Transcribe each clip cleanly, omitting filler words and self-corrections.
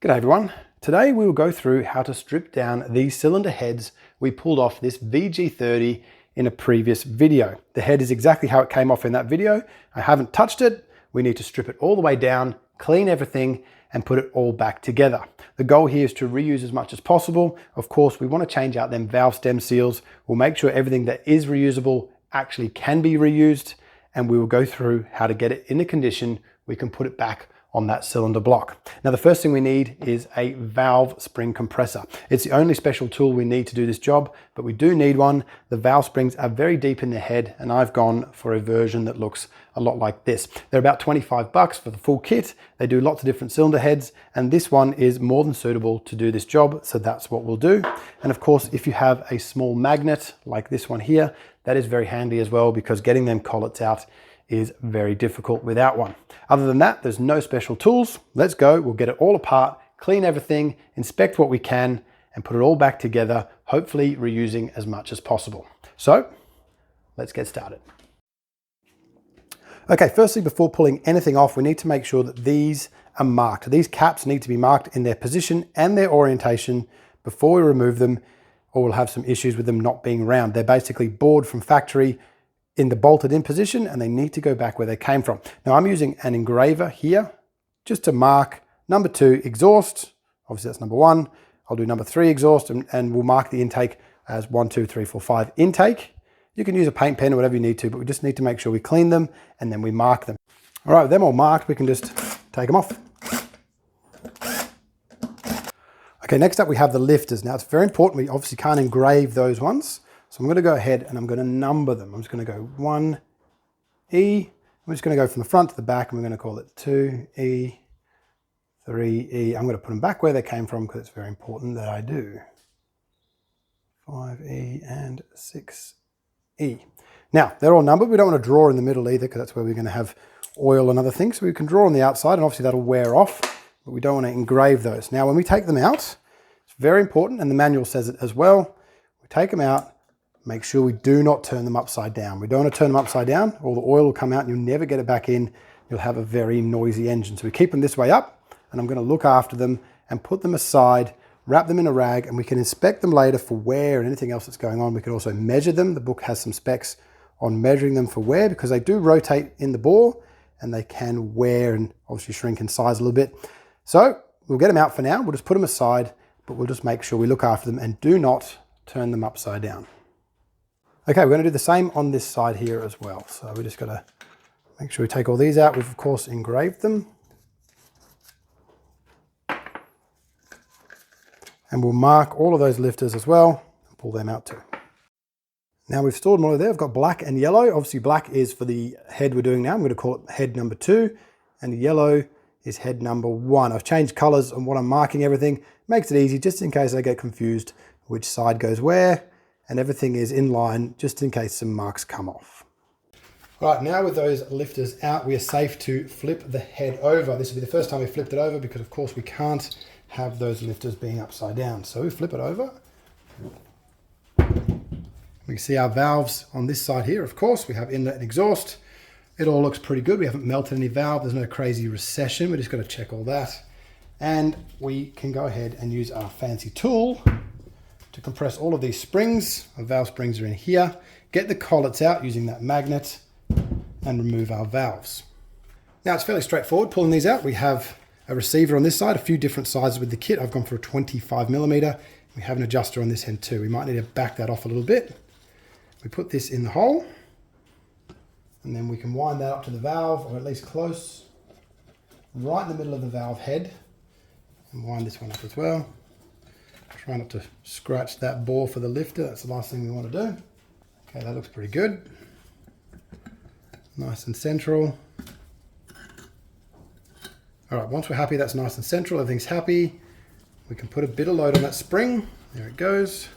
G'day everyone. Today we will go through how to strip down these cylinder heads we pulled off this VG30 in a previous video. The head is exactly how it came off in that video. I haven't touched it. We need to strip it all the way down, clean everything, and put it all back together. The goal here is to reuse as much as possible. Of course, we want to change out them valve stem seals. We'll make sure everything that is reusable actually can be reused, and we will go through how to get it in a condition we can put it back on that cylinder block. Now, the first thing we need is a valve spring compressor. It's the only special tool we need to do this job, but we do need one. The valve springs are very deep in the head, and I've gone for a version that looks a lot like this. They're about 25 bucks for the full kit. They do lots of different cylinder heads, and this one is more than suitable to do this job, so that's what we'll do. And of course, if you have a small magnet like this one here, that is very handy as well, because getting them collets out is very difficult without one. Other than that, there's no special tools. Let's go, we'll get it all apart, clean everything, inspect what we can, and put it all back together, hopefully reusing as much as possible. So, let's get started. Okay, firstly, before pulling anything off, we need to make sure that these are marked. These caps need to be marked in their position and their orientation before we remove them, or we'll have some issues with them not being round. They're basically bored from factory in the bolted in position, and they need to go back where they came from. Now I'm using an engraver here just to mark number 2 exhaust. Obviously that's number 1. I'll do number 3 exhaust, and we'll mark the intake as 1, 2, 3, 4, 5 intake. You can use a paint pen or whatever you need to, but we just need to make sure we clean them and then we mark them. All right, with them all marked, we can just take them off. Okay, next up we have the lifters. Now it's very important, we obviously can't engrave those ones. So I'm going to go ahead and I'm going to number them. I'm just going to go 1E. I'm just going to go from the front to the back, and we're going to call it 2E, 3E. I'm going to put them back where they came from because it's very important that I do. 5E and 6E. Now, they're all numbered. We don't want to draw in the middle either, because that's where we're going to have oil and other things. So we can draw on the outside, and obviously that'll wear off, but we don't want to engrave those. Now, when we take them out, it's very important, and the manual says it as well. We take them out. Make sure we do not turn them upside down. We don't want to turn them upside down. All the oil will come out and you'll never get it back in. You'll have a very noisy engine. So we keep them this way up, and I'm going to look after them and put them aside, wrap them in a rag, and we can inspect them later for wear and anything else that's going on. We can also measure them. The book has some specs on measuring them for wear, because they do rotate in the bore and they can wear and obviously shrink in size a little bit. So we'll get them out for now. We'll just put them aside, but we'll just make sure we look after them and do not turn them upside down. Okay, we're going to do the same on this side here as well. So we just got to make sure we take all these out. We've of course engraved them. And we'll mark all of those lifters as well and pull them out too. Now we've stored them all there. I've got black and yellow. Obviously black is for the head we're doing now. I'm going to call it head number 2, and yellow is head number 1. I've changed colors on what I'm marking everything. Makes it easy just in case I get confused which side goes where. And everything is in line just in case some marks come off. All right, now with those lifters out, we are safe to flip the head over. This will be the first time we flipped it over, because of course we can't have those lifters being upside down. So we flip it over. We see our valves on this side here. Of course, we have inlet and exhaust. It all looks pretty good. We haven't melted any valve. There's no crazy recession. We just got to check all that. And we can go ahead and use our fancy tool to compress all of these springs. Our valve springs are in here. Get the collets out using that magnet and remove our valves. Now it's fairly straightforward pulling these out. We have a receiver on this side, a few different sizes with the kit. I've gone for a 25mm. We have an adjuster on this end too. We might need to back that off a little bit. We put this in the hole, and then we can wind that up to the valve, or at least close, right in the middle of the valve head, and wind this one up as well. Try not to scratch that bore for the lifter. That's the last thing we want to do. Okay, that looks pretty good. Nice and central. All right, once we're happy that's nice and central, everything's happy, we can put a bit of load on that spring. There it goes.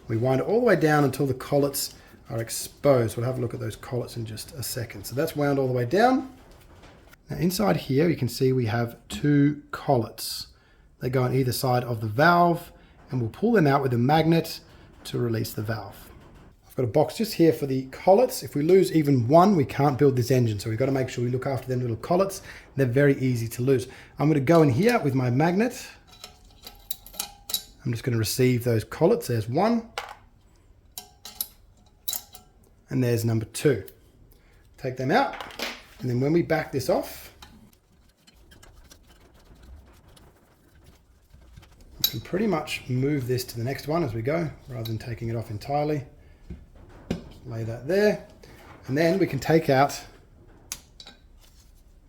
We wind it all the way down until the collets are exposed. We'll have a look at those collets in just a second. So that's wound all the way down. Now inside here, you can see we have 2 collets. They go on either side of the valve, and we'll pull them out with a magnet to release the valve. Of got a box just here for the collets. If we lose even one, we can't build this engine. So we've got to make sure we look after them little collets. They're very easy to lose. I'm going to go in here with my magnet. I'm just going to receive those collets. There's one. And there's number two. Take them out. And then when we back this off, we can pretty much move this to the next one as we go, rather than taking it off entirely. Lay that there, and then we can take out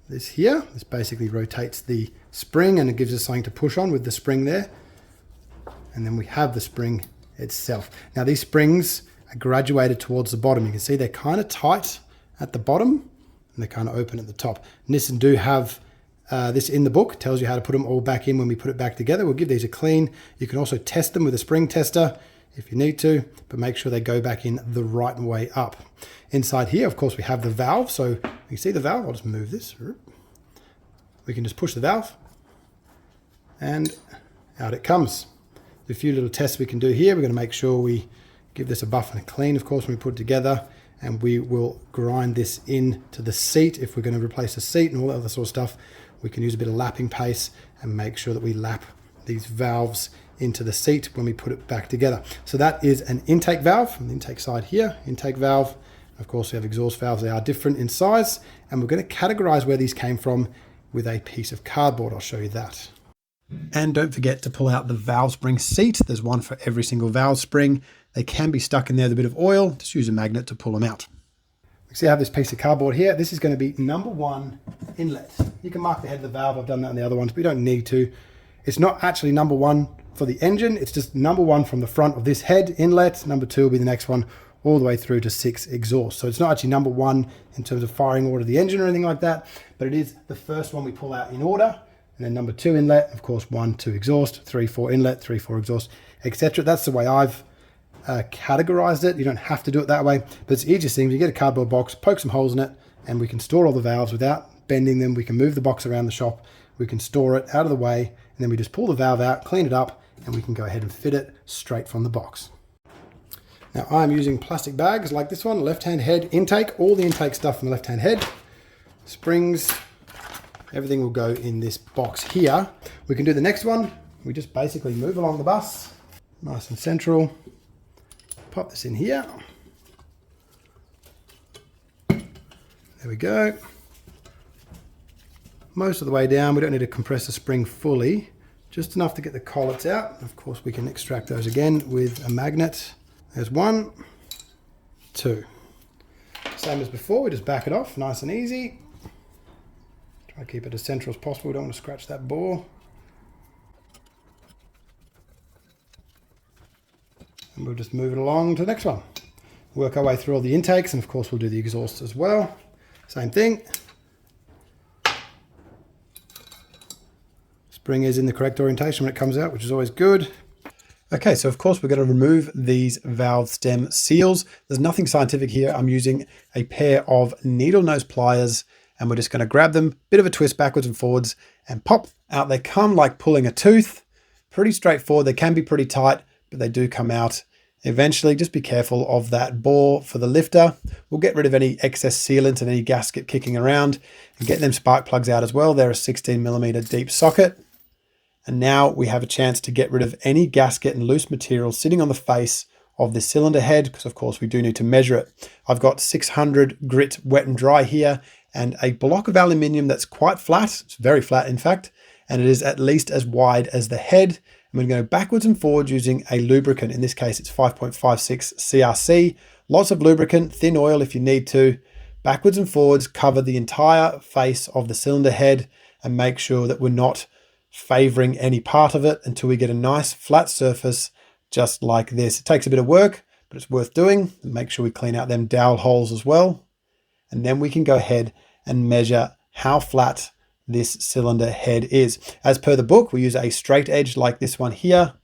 this here. This basically rotates the spring and it gives us something to push on with the spring there. And then we have the spring itself. Now these springs are graduated towards the bottom. You can see they're kind of tight at the bottom and they're kind of open at the top. Nissan do have this in the book, tells you how to put them all back in when we put it back together. We'll give these a clean. You can also test them with a spring tester if you need to, but make sure they go back in the right way up. Inside here, of course, we have the valve. So you can see the valve. I'll just move this. We can just push the valve and out it comes. A few little tests we can do here. We're going to make sure we give this a buff and a clean, of course, when we put it together, and we will grind this into the seat. If we're going to replace the seat and all that other sort of stuff, we can use a bit of lapping paste and make sure that we lap these valves into the seat when we put it back together. So that is an intake valve from the intake side here, intake valve. Of course, we have exhaust valves. They are different in size, and we're going to categorize where these came from with a piece of cardboard. I'll show you that. And don't forget to pull out the valve spring seat. There's one for every single valve spring. They can be stuck in there with a bit of oil. Just use a magnet to pull them out. You see I have this piece of cardboard here. This is going to be number one inlet. You can mark the head of the valve. I've done that on the other ones, but you don't need to. It's not actually number one for the engine. It's just number one from the front of this head inlet. Number two will be the next one all the way through to 6 exhaust. So it's not actually number one in terms of firing order of the engine or anything like that, but it is the first one we pull out in order. And then number 2 inlet, of course, 1, 2 exhaust, 3, 4 inlet, 3, 4 exhaust, etc. That's the way I've categorized it. You don't have to do it that way, but it's the easiest thing. You get a cardboard box, poke some holes in it, and we can store all the valves without bending them. We can move the box around the shop. We can store it out of the way, and then we just pull the valve out, clean it up, and we can go ahead and fit it straight from the box. Now I'm using plastic bags like this one, left-hand head intake, all the intake stuff from the left-hand head, springs, everything will go in this box here. We can do the next one. We just basically move along the bus, nice and central. Pop this in here. There we go. Most of the way down. We don't need to compress the spring fully, just enough to get the collets out. Of course, we can extract those again with a magnet. There's 1, 2. Same as before, we just back it off, nice and easy. Try to keep it as central as possible. We don't want to scratch that bore. And we'll just move it along to the next one. Work our way through all the intakes, and of course we'll do the exhaust as well. Same thing. Spring is in the correct orientation when it comes out, which is always good. Okay, so of course we're going to remove these valve stem seals. There's nothing scientific here. I'm using a pair of needle nose pliers, and we're just going to grab them, bit of a twist backwards and forwards, and pop out. They come like pulling a tooth. Pretty straightforward. They can be pretty tight, but they do come out eventually. Just be careful of that bore for the lifter. We'll get rid of any excess sealant and any gasket kicking around, and get them spark plugs out as well. They're a 16mm deep socket. And now we have a chance to get rid of any gasket and loose material sitting on the face of the cylinder head, because of course we do need to measure it. I've got 600 grit wet and dry here, and a block of aluminium that's quite flat. It's very flat, in fact, and it is at least as wide as the head. I'm going to go backwards and forwards using a lubricant. In this case, it's 5.56 CRC. Lots of lubricant, thin oil if you need to. Backwards and forwards, cover the entire face of the cylinder head, and make sure that we're not favoring any part of it until we get a nice flat surface just like this. It takes a bit of work, but it's worth doing. Make sure we clean out them dowel holes as well. And then we can go ahead and measure how flat this cylinder head is. As per the book, we use a straight edge like this one here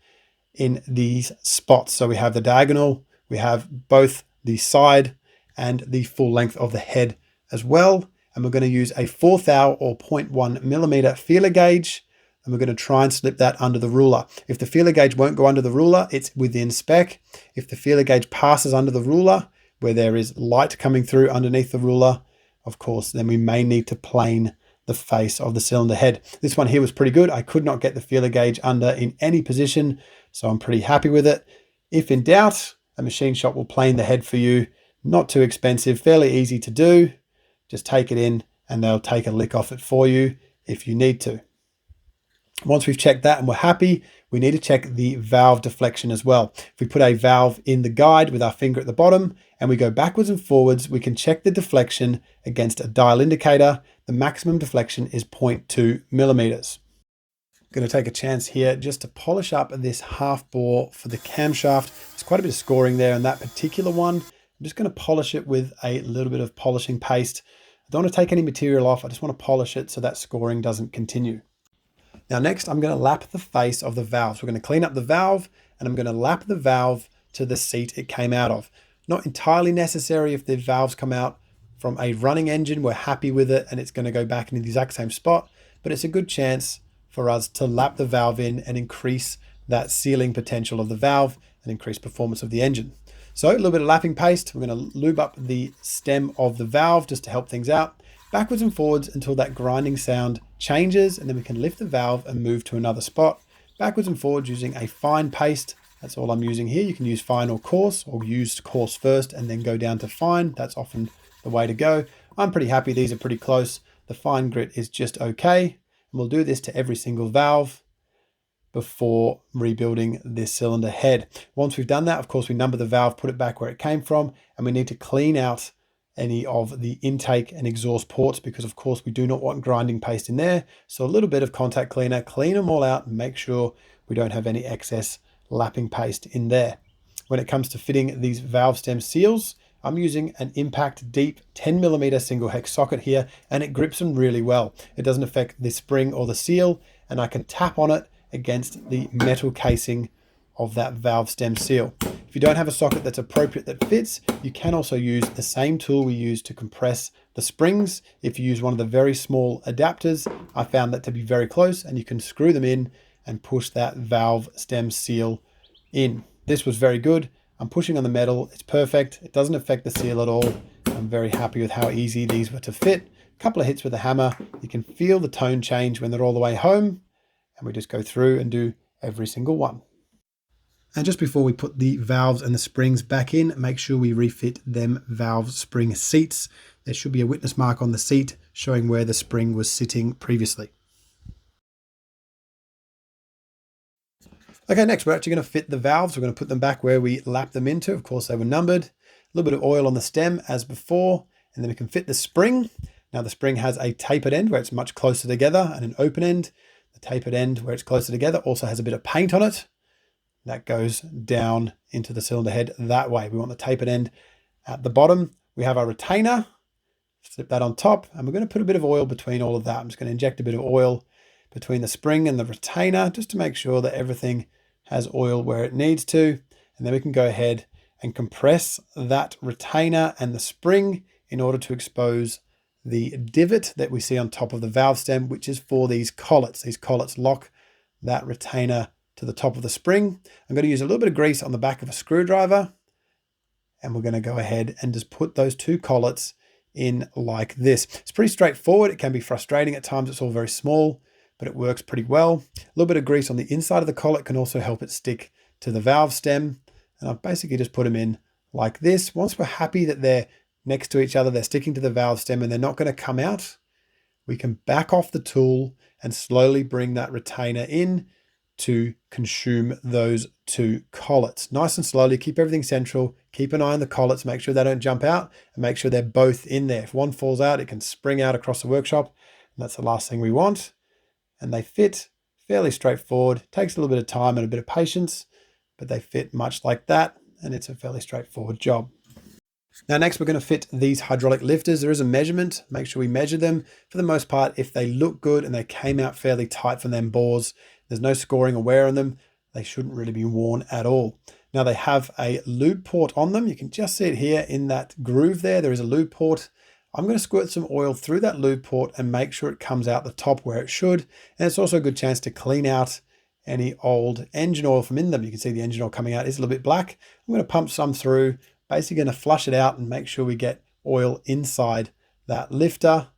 in these spots. So we have the diagonal, we have both the side and the full length of the head as well. And we're going to use a 1/4 thou or 0.1mm feeler gauge. and we're going to try and slip that under the ruler. If the feeler gauge won't go under the ruler, it's within spec. If the feeler gauge passes under the ruler, where there is light coming through underneath the ruler, of course, then we may need to plane the face of the cylinder head. This one here was pretty good. I could not get the feeler gauge under in any position, so I'm pretty happy with it. If in doubt, a machine shop will plane the head for you. Not too expensive, fairly easy to do. Just take it in and they'll take a lick off it for you if you need to. Once we've checked that and we're happy, we need to check the valve deflection as well. If we put a valve in the guide with our finger at the bottom and we go backwards and forwards, we can check the deflection against a dial indicator. The maximum deflection is 0.2 millimeters. I'm going to take a chance here just to polish up this half bore for the camshaft. There's quite a bit of scoring there on that particular one. I'm just going to polish it with a little bit of polishing paste. I don't want to take any material off. I just want to polish it so that scoring doesn't continue. Now next, I'm going to lap the face of the valve. So we're going to clean up the valve and I'm going to lap the valve to the seat it came out of. Not entirely necessary if the valves come out from a running engine. We're happy with it and it's going to go back into the exact same spot, but it's a good chance for us to lap the valve in and increase that sealing potential of the valve and increase performance of the engine. So a little bit of lapping paste. We're going to lube up the stem of the valve just to help things out, backwards and forwards until that grinding sound changes, and then we can lift the valve and move to another spot, backwards and forwards using a fine paste. That's all I'm using here. You can use fine or coarse, or use coarse first and then go down to fine. That's often the way to go. I'm pretty happy. These are pretty close. The fine grit is just okay. And we'll do this to every single valve before rebuilding this cylinder head. Once we've done that, of course, we number the valve, put it back where it came from, and we need to clean out any of the intake and exhaust ports because, of course, we do not want grinding paste in there. So a little bit of contact cleaner, clean them all out and make sure we don't have any excess lapping paste in there. When it comes to fitting these valve stem seals, I'm using an Impact Deep 10mm single hex socket here, and it grips them really well. It doesn't affect the spring or the seal, and I can tap on it against the metal casing of that valve stem seal. If you don't have a socket that's appropriate that fits, you can also use the same tool we use to compress the springs. If you use one of the very small adapters, I found that to be very close, and you can screw them in and push that valve stem seal in. This was very good. I'm pushing on the metal. It's perfect. It doesn't affect the seal at all. I'm very happy with how easy these were to fit. A couple of hits with a hammer. You can feel the tone change when they're all the way home. And we just go through and do every single one. And just before we put the valves and the springs back in, make sure we refit them valve spring seats. There should be a witness mark on the seat showing where the spring was sitting previously. Okay, next we're actually going to fit the valves. We're going to put them back where we lapped them into. Of course, they were numbered. A little bit of oil on the stem as before, and then we can fit the spring. Now the spring has a tapered end where it's much closer together and an open end. The tapered end where it's closer together also has a bit of paint on it. That goes down into the cylinder head that way. We want the tapered end at the bottom. We have our retainer. Slip that on top, and we're going to put a bit of oil between all of that. I'm just going to inject a bit of oil between the spring and the retainer just to make sure that everything has oil where it needs to. And then we can go ahead and compress that retainer and the spring in order to expose the divot that we see on top of the valve stem, which is for these collets. These collets lock that retainer to the top of the spring. I'm going to use a little bit of grease on the back of a screwdriver, and we're going to go ahead and just put those two collets in like this. It's pretty straightforward. It can be frustrating at times. It's all very small, but it works pretty well. A little bit of grease on the inside of the collet can also help it stick to the valve stem. And I've basically just put them in like this. Once we're happy that they're next to each other, they're sticking to the valve stem and they're not going to come out, we can back off the tool and slowly bring that retainer in to consume those two collets. Nice and slowly, keep everything central, keep an eye on the collets, make sure they don't jump out, and make sure they're both in there. If one falls out, it can spring out across the workshop, and that's the last thing we want. And they fit fairly straightforward. Takes a little bit of time and a bit of patience, but they fit much like that, and it's a fairly straightforward job. Now next we're going to fit these hydraulic lifters. There is a measurement. Make sure we measure them. For the most part, if they look good and they came out fairly tight from them bores, there's no scoring or wear on them, they shouldn't really be worn at all. Now they have a lube port on them. You can just see it here in that groove there. There is a lube port. I'm going to squirt some oil through that lube port and make sure it comes out the top where it should. And it's also a good chance to clean out any old engine oil from in them. You can see the engine oil coming out is a little bit black. I'm going to pump some through, basically going to flush it out and make sure we get oil inside that lifter.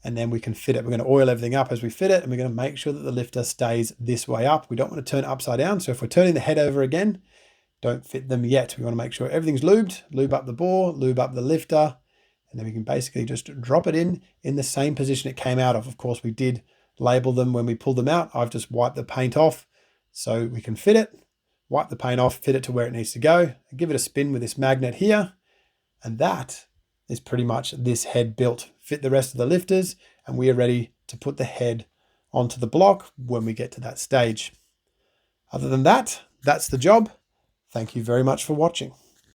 And then we can fit it. We're going to oil everything up as we fit it, and we're going to make sure that the lifter stays this way up. We don't want to turn it upside down. So if we're turning the head over again, don't fit them yet. We want to make sure everything's lubed, lube up the bore, lube up the lifter, and then we can basically just drop it in the same position it came out of. Of course, we did label them when we pulled them out. I've just wiped the paint off so we can fit it, wipe the paint off, fit it to where it needs to go, give it a spin with this magnet here, and that is pretty much this head built. Fit the rest of the lifters, and we are ready to put the head onto the block when we get to that stage. Other than that, that's the job. Thank you very much for watching.